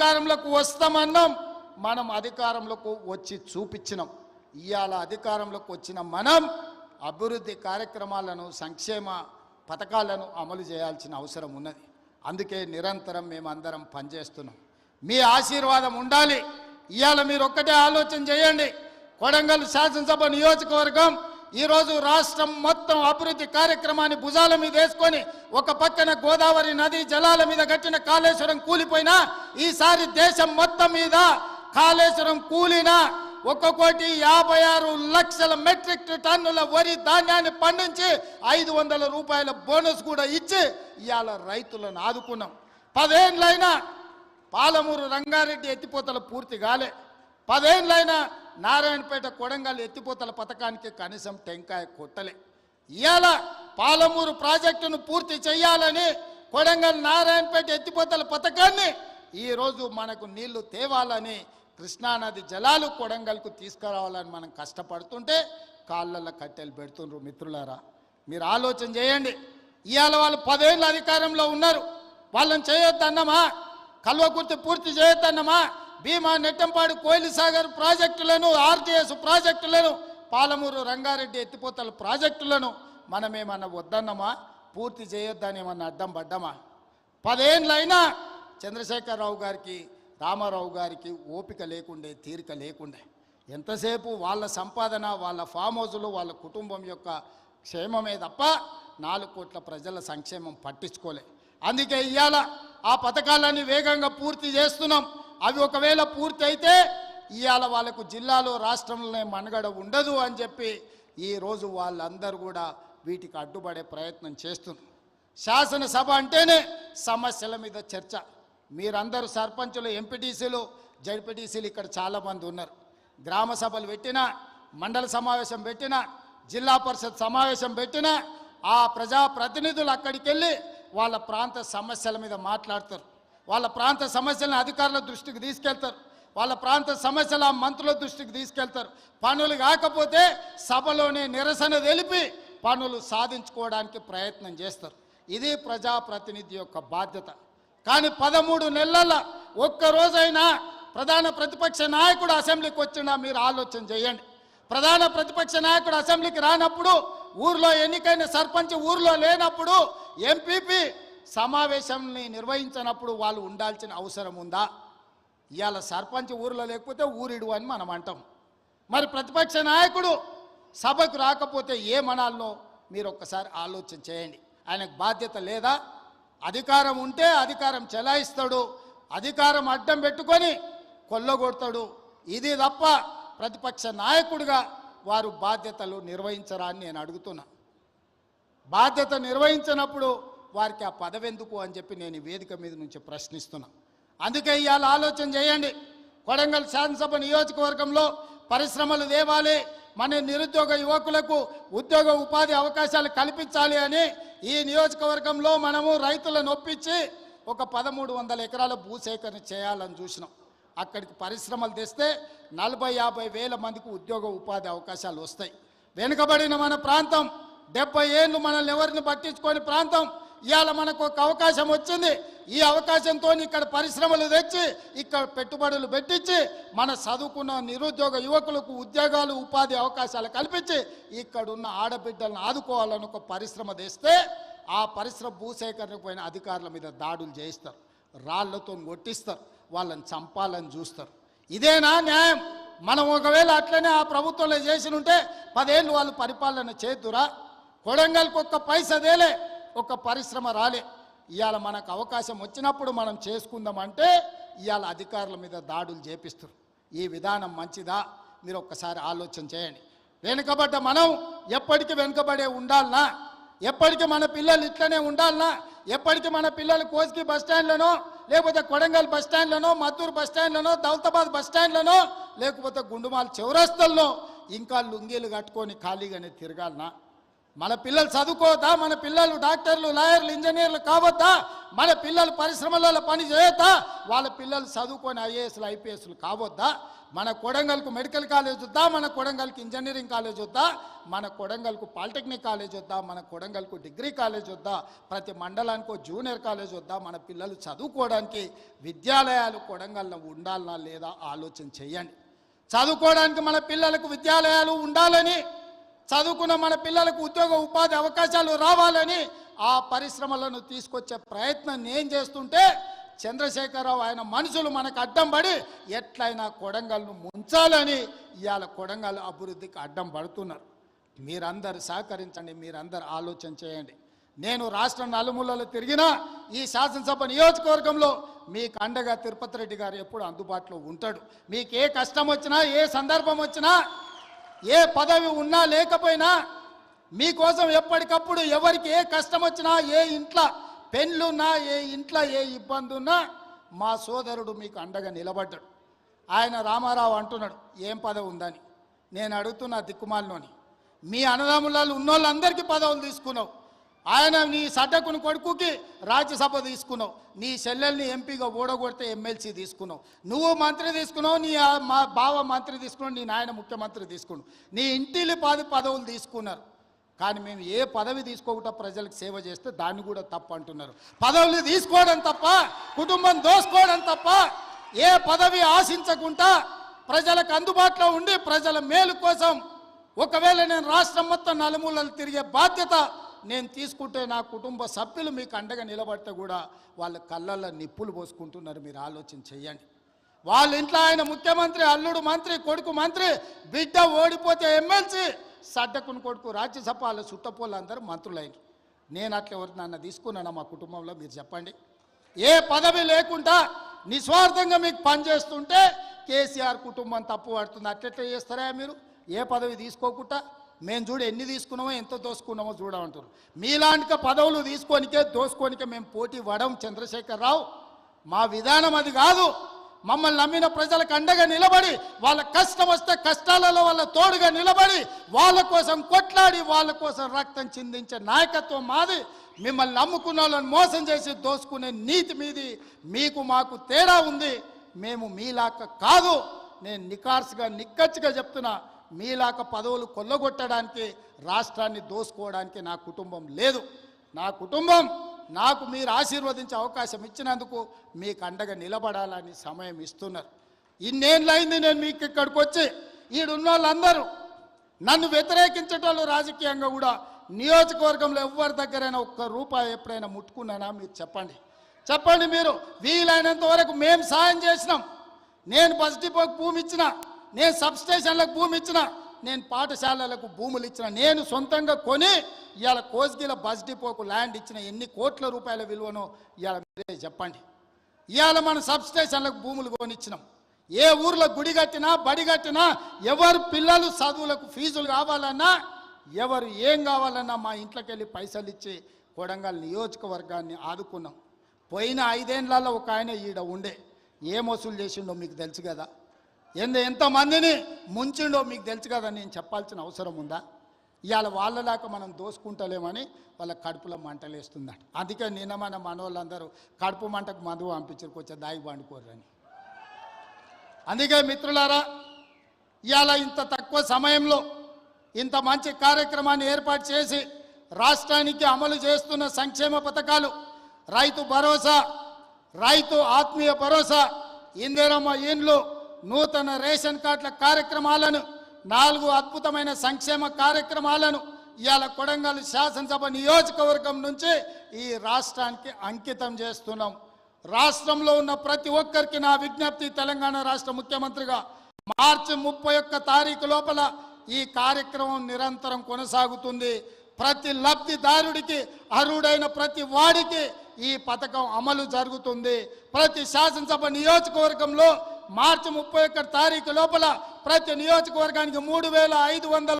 అధికారంలోకి వస్తామన్నాం, మనం అధికారంలోకి వచ్చి చూపించినాం. ఇవాళ అధికారంలోకి వచ్చిన మనం అభివృద్ధి కార్యక్రమాలను సంక్షేమ పథకాలను అమలు చేయాల్సిన అవసరం ఉన్నది. అందుకే నిరంతరం మేమందరం పనిచేస్తున్నాం. మీ ఆశీర్వాదం ఉండాలి. ఇవాళ మీరు ఒక్కటే ఆలోచన చేయండి. కొడంగల్ శాసనసభ నియోజకవర్గం ఈరోజు రాష్ట్రం మొత్తం అభివృద్ధి కార్యక్రమాన్ని భుజాల మీద వేసుకొని ఒక పక్కన గోదావరి నది జలాల మీద కట్టిన కాళేశ్వరం కూలిపోయినా ఈసారి దేశం మొత్తం మీద కాళేశ్వరం కూలినా 1,56,00,000 మెట్రిక్ టన్నుల వరి ధాన్యాన్ని పండించి 500 రూపాయల బోనస్ కూడా ఇచ్చి ఇవాళ రైతులను ఆదుకున్నాం. 10 ఏళ్ళైనా పాలమూరు రంగారెడ్డి ఎత్తిపోతల పూర్తి కాలే. 10 ఏళ్ళైనా నారాయణపేట కొడంగల్ ఎత్తిపోతల పథకానికి కనీసం టెంకాయ కొట్టలే. ఇవాళ పాలమూరు ప్రాజెక్టును పూర్తి చేయాలని కొడంగల్ నారాయణపేట ఎత్తిపోతల పథకాన్ని ఈరోజు మనకు నీళ్లు తేవాలని కృష్ణానది జలాలు కొడంగల్కు తీసుకురావాలని మనం కష్టపడుతుంటే కాళ్ళల్లో కట్టెలు పెడుతుండ్రు. మిత్రులారా, మీరు ఆలోచన చేయండి. ఇవాళ వాళ్ళు 10 ఏళ్ళ అధికారంలో ఉన్నారు. వాళ్ళని చేయొద్దన్నమా? కల్వకుర్తి పూర్తి చేయొద్దన్నమా? భీమా నెట్టంపాడు కోయిల్ సాగర్ ప్రాజెక్టులను, ఆర్టీఎస్ ప్రాజెక్టులను, పాలమూరు రంగారెడ్డి ఎత్తిపోతల ప్రాజెక్టులను మనమేమన్నా వద్దన్నమా? పూర్తి చేయొద్దని ఏమన్నా అడ్డం పడ్డామా? 10 ఏళ్ళైనా చంద్రశేఖరరావు గారికి, రామారావు గారికి ఓపిక లేకుండే, తీరిక లేకుండే. ఎంతసేపు వాళ్ళ సంపాదన, వాళ్ళ ఫామ్ హౌజులు, వాళ్ళ కుటుంబం యొక్క క్షేమమే తప్ప 4 కోట్ల ప్రజల సంక్షేమం పట్టించుకోలే. అందుకే ఇవాళ ఆ పథకాలన్నీ వేగంగా పూర్తి చేస్తున్నాం. అవి ఒకవేళ పూర్తి అయితే ఇవాళ వాళ్ళకు జిల్లాలో రాష్ట్రంలోనే మనుగడ ఉండదు అని చెప్పి ఈరోజు వాళ్ళందరూ కూడా వీటికి అడ్డుపడే ప్రయత్నం చేస్తున్నారు. శాసనసభ అంటేనే సమస్యల మీద చర్చ. మీరందరూ సర్పంచులు, ఎంపీటీసీలు, జడ్పీటీసీలు ఇక్కడ చాలామంది ఉన్నారు. గ్రామ సభలు పెట్టినా, మండల సమావేశం పెట్టినా, జిల్లా పరిషత్ సమావేశం పెట్టినా ఆ ప్రజాప్రతినిధులు అక్కడికి వెళ్ళి వాళ్ళ ప్రాంత సమస్యల మీద మాట్లాడతారు. వాళ్ళ ప్రాంత సమస్యలను అధికారుల దృష్టికి తీసుకెళ్తారు. వాళ్ళ ప్రాంత సమస్యల మంత్రుల దృష్టికి తీసుకెళ్తారు. పనులు కాకపోతే సభలోనే నిరసన తెలిపి పనులు సాధించుకోవడానికి ప్రయత్నం చేస్తారు. ఇది ప్రజాప్రతినిధి యొక్క బాధ్యత. కానీ 13 నెలల ఒక్కరోజైనా ప్రధాన ప్రతిపక్ష నాయకుడు అసెంబ్లీకి వచ్చినా మీరు ఆలోచన చేయండి. ప్రధాన ప్రతిపక్ష నాయకుడు అసెంబ్లీకి రానప్పుడు, ఊర్లో ఎన్నికైన సర్పంచ్ ఊర్లో లేనప్పుడు, ఎంపీపీ సమావేశాన్ని నిర్వహించినప్పుడు వాళ్ళు ఉండాల్సిన అవసరం ఉందా? ఇవాళ సర్పంచ్ ఊర్లో లేకపోతే ఊరిడు అని మనం అంటాం. మరి ప్రతిపక్ష నాయకుడు సభకు రాకపోతే ఏమనాలనో మీరు ఒక్కసారి ఆలోచన చేయండి. ఆయనకు బాధ్యత లేదా? అధికారం ఉంటే అధికారం చెలాయిస్తాడు, అధికారం అడ్డం పెట్టుకొని కొల్లగొడతాడు. ఇది తప్ప ప్రతిపక్ష నాయకుడిగా వారు బాధ్యతలు నిర్వహించరా అని నేను అడుగుతున్నా. బాధ్యత నిర్వహించినప్పుడు వారికి ఆ పదవి ఎందుకు అని చెప్పి నేను ఈ వేదిక మీద నుంచి ప్రశ్నిస్తున్నా. అందుకే ఇవాళ ఆలోచన చేయండి. కొడంగల్ శాసనసభ నియోజకవర్గంలో పరిశ్రమలు తేవాలి, మన నిరుద్యోగ యువకులకు ఉద్యోగ ఉపాధి అవకాశాలు కల్పించాలి అని ఈ నియోజకవర్గంలో మనము రైతులను ఒప్పించి ఒక 1300 ఎకరాల భూసేకరణ చేయాలని చూసినాం. అక్కడికి పరిశ్రమలు తెస్తే 40-50 వేల మందికి ఉద్యోగ ఉపాధి అవకాశాలు వస్తాయి. వెనుకబడిన మన ప్రాంతం, 70 ఏళ్ళు మనల్ని ఎవరిని పట్టించుకోని ప్రాంతం, ఇవాళ మనకు ఒక అవకాశం వచ్చింది. ఈ అవకాశంతో ఇక్కడ పరిశ్రమలు తెచ్చి ఇక్కడ పెట్టుబడులు పెట్టించి మన చదువుకున్న నిరుద్యోగ యువకులకు ఉద్యోగాలు ఉపాధి అవకాశాలు కల్పించి ఇక్కడున్న ఆడబిడ్డలను ఆదుకోవాలని ఒక పరిశ్రమ తెస్తే ఆ పరిశ్రమ భూసేకరణకు పోయిన అధికారుల మీద దాడులు చేయిస్తారు, రాళ్లతో కొట్టిస్తారు, వాళ్ళని చంపాలని చూస్తారు. ఇదేనా న్యాయం? మనం ఒకవేళ అట్లనే ఆ ప్రభుత్వంలో చేసి ఉంటే 10 ఏళ్ళు వాళ్ళు పరిపాలన చేతురా? కొడంగల్కి ఒక్క పైసదేలే, ఒక పరిశ్రమ రాలే. ఇవాళ మనకు అవకాశం వచ్చినప్పుడు మనం చేసుకుందామంటే ఇవాళ అధికారుల మీద దాడులు చేపిస్తారు. ఈ విధానం మంచిదా? మీరు ఒక్కసారి ఆలోచన చేయండి. వెనుకబడ్డ మనం ఎప్పటికీ వెనుకబడే ఉండాలనా? ఎప్పటికీ మన పిల్లలు ఇట్లనే ఉండాలనా? ఎప్పటికీ మన పిల్లలు కోస్గి బస్టాండ్లనో, లేకపోతే కొడంగల్ బస్టాండ్లనో, మద్దూరు బస్టాండ్లనో, దౌలతాబాద్ బస్టాండ్లనో, లేకపోతే గుండుమాల్ చౌరస్తల్లో ఇంకా లుంగీలు కట్టుకొని ఖాళీగానే తిరగాలనా? మన పిల్లలు చదువుకోవద్దా? మన పిల్లలు డాక్టర్లు, లాయర్లు, ఇంజనీర్లు కావద్దా? మన పిల్లలు పరిశ్రమలలో పని చేయొద్దా? వాళ్ళ పిల్లలు చదువుకొని ఐఏఎస్లు, ఐపీఎస్లు కావద్దా? మన కొడంగల్కు మెడికల్ కాలేజ్ వద్దా? మన కొడంగల్కి ఇంజనీరింగ్ కాలేజ్ వద్దా? మన కొడంగల్కు పాలిటెక్నిక్ కాలేజ్ వద్దా? మన కొడంగల్కు డిగ్రీ కాలేజ్ వద్దా? ప్రతి మండలానికి జూనియర్ కాలేజ్ వద్దా? మన పిల్లలు చదువుకోవడానికి విద్యాలయాలు కొడంగల్లో ఉండాలనా లేదా ఆలోచన చేయండి. చదువుకోవడానికి మన పిల్లలకు విద్యాలయాలు ఉండాలని, చదువుకున్న మన పిల్లలకు ఉద్యోగ ఉపాధి అవకాశాలు రావాలని ఆ పరిశ్రమలను తీసుకొచ్చే ప్రయత్నం నేను చేస్తుంటే చంద్రశేఖరరావు ఆయన మనుషులు మనకు అడ్డం పడి ఎట్లయినా కొడంగల్ను ముంచాలని ఇవాళ కొడంగల్ అభివృద్ధికి అడ్డం పడుతున్నారు. మీరందరూ సహకరించండి, మీరందరూ ఆలోచన చేయండి. నేను రాష్ట్ర నలుమూలలో తిరిగినా ఈ శాసనసభ నియోజకవర్గంలో మీకు అండగా తిరుపతి రెడ్డి గారు ఎప్పుడు అందుబాటులో ఉంటాడు. మీకు ఏ కష్టం వచ్చినా, ఏ సందర్భం వచ్చినా, ఏ పదవి ఉన్నా లేకపోయినా మీకోసం ఎప్పటికప్పుడు ఎవరికి ఏ కష్టం వచ్చినా, ఏ ఇంట్లో పెళ్ళున్నా, ఏ ఇంట్లో ఏ ఇబ్బంది ఉన్నా మా సోదరుడు మీకు అండగా నిలబడ్డాడు. ఆయన రామారావు అంటున్నాడు ఏం పదవి ఉందని. నేను అడుగుతున్నా దిక్కుమాలినోని, మీ అన్నదమ్ములలో ఉన్నోళ్ళందరికీ పదవులు తీసుకున్నావు. ఆయన నీ సడ్డకుని కొడుకుకి రాజ్యసభ తీసుకున్నావు, నీ చెల్లెల్ని ఎంపీగా ఓడగొడితే ఎమ్మెల్సీ తీసుకున్నావు, నువ్వు మంత్రి తీసుకున్నావు, నీ మా బావ మంత్రి తీసుకున్నావు, నీ నాయన ముఖ్యమంత్రి తీసుకున్నావు, నీ ఇంటిలి పదవులు తీసుకున్నారు. కానీ మేము ఏ పదవి తీసుకోకుండా ప్రజలకు సేవ చేస్తే దాన్ని కూడా తప్పు అంటున్నారు. పదవులు తీసుకోవడం తప్ప, కుటుంబం దోసుకోవడం తప్ప, ఏ పదవి ఆశించకుండా ప్రజలకు అందుబాటులో ఉండి ప్రజల మేలు కోసం ఒకవేళ నేను రాష్ట్రం మొత్తం నలుమూలలు తిరిగే బాధ్యత నేను తీసుకుంటే నా కుటుంబ సభ్యులు మీకు అండగా నిలబడితే కూడా వాళ్ళ కళ్ళల్లో నిప్పులు పోసుకుంటున్నారు. మీరు ఆలోచన చేయండి. వాళ్ళ ఇంట్లో ఆయన ముఖ్యమంత్రి, అల్లుడు మంత్రి, కొడుకు మంత్రి, బిడ్డ ఓడిపోతే ఎమ్మెల్సీ, సడ్డకుని కొడుకు రాజ్యసభ, వాళ్ళ చుట్టపోళ్ళు అందరూ మంత్రులైనరు. నేను అట్లా ఎవరు నన్ను తీసుకున్నాను మా కుటుంబంలో? మీరు చెప్పండి. ఏ పదవి లేకుండా నిస్వార్థంగా మీకు పనిచేస్తుంటే కేసీఆర్ కుటుంబం తప్పు పడుతుంది. అట్లెట్లా చేస్తారా మీరు? ఏ పదవి తీసుకోకుండా మేము చూడు ఎన్ని తీసుకున్నామో ఎంత దోసుకున్నామో చూడమంటారు. మీలాంటి పదవులు తీసుకోనికే దోసుకోనికే మేము పోటీ పడం చంద్రశేఖరరావు. మా విధానం అది కాదు. మమ్మల్ని నమ్మిన ప్రజలకు అండగా నిలబడి, వాళ్ళ కష్టం వస్తే కష్టాలలో వాళ్ళ తోడుగా నిలబడి, వాళ్ళ కోసం కొట్లాడి, వాళ్ళ కోసం రక్తం చిందించే నాయకత్వం మాది. మిమ్మల్ని నమ్ముకున్న వాళ్ళని మోసం చేసి దోసుకునే నీతి మీది. మీకు మాకు తేడా ఉంది. మేము మీలాక కాదు. నేను నికార్సుగా నిక్కచ్చిగా చెప్తున్నా, మీలాక పదవులు కొల్లగొట్టడానికి, రాష్ట్రాన్ని దోసుకోవడానికి నా కుటుంబం లేదు. నా కుటుంబం నాకు మీరు ఆశీర్వదించే అవకాశం ఇచ్చినందుకు మీకు అండగా నిలబడాలని సమయం ఇస్తున్నారు. ఇన్నేళ్ళైంది నేను మీకు ఇక్కడికి వచ్చి. ఈడున్న వాళ్ళందరూ నన్ను వ్యతిరేకించేటోళ్ళు రాజకీయంగా కూడా నియోజకవర్గంలో ఎవరి దగ్గరైనా ఒక్క రూపాయి ఎప్పుడైనా ముట్టుకున్నానా? మీరు చెప్పండి. చెప్పండి. మీరు వీలైనంత వరకు మేము సాయం చేసినాం. నేను బస్ డిపోకి భూమి ఇచ్చిన, నేను సబ్స్టేషన్లకు భూమి ఇచ్చిన, నేను పాఠశాలలకు భూములు ఇచ్చిన, నేను సొంతంగా కొని ఇవాళ కోస్గిల బస్ డిపోకు ల్యాండ్ ఇచ్చిన. ఎన్ని కోట్ల రూపాయల విలువనో ఇవాళ మీరే చెప్పండి. ఇవాళ మన సబ్స్టేషన్లకు భూములు కొనిచ్చినాం. ఏ ఊర్లో గుడి కట్టినా, బడి కట్టినా, ఎవరు పిల్లలు చదువులకు ఫీజులు కావాలన్నా, ఎవరు ఏం కావాలన్నా మా ఇంట్లోకి వెళ్ళి పైసలు ఇచ్చి కొడంగల్ నియోజకవర్గాన్ని ఆదుకున్నాం. పోయిన 5 ఏళ్లలో ఒక ఆయన ఈడ ఉండే ఏం వసూలు చేసిండో మీకు తెలుసు కదా. ఎంతమందిని ముంచిండో మీకు తెలుసు కదా. నేను చెప్పాల్సిన అవసరం ఉందా? ఇవాళ వాళ్ళలాగా మనం దోసుకుంటలేమని వాళ్ళ కడుపులో మంటలేస్తుందట. అందుకే నిన్న మన మనోళ్ళందరూ కడుపు మంటకు మందు పంపించారు, కొంచెం దాగి పండుకోరని. అందుకే మిత్రులారా, ఇవాళ ఇంత తక్కువ సమయంలో ఇంత మంచి కార్యక్రమాన్ని ఏర్పాటు చేసి రాష్ట్రానికి అమలు చేస్తున్న సంక్షేమ పథకాలు, రైతు భరోసా, రైతు ఆత్మీయ భరోసా, ఇందిరమ్మ ఇండ్లు, నూతన రేషన్ కార్డుల కార్యక్రమాలను, 4 అద్భుతమైన సంక్షేమ కార్యక్రమాలను ఇవాళ కొడంగల్ శాసనసభ నియోజకవర్గం నుంచి ఈ రాష్ట్రానికి అంకితం చేస్తున్నాం. రాష్ట్రంలో ఉన్న ప్రతి ఒక్కరికి నా విజ్ఞప్తి, తెలంగాణ రాష్ట్ర ముఖ్యమంత్రిగా మార్చి 31 తారీఖు లోపల ఈ కార్యక్రమం నిరంతరం కొనసాగుతుంది. ప్రతి లబ్ధిదారుడికి, అర్హుడైన ప్రతి వాడికి ఈ పథకం అమలు జరుగుతుంది. ప్రతి శాసనసభ నియోజకవర్గంలో మార్చి 31 తారీఖు లోపల ప్రతి నియోజకవర్గానికి 3500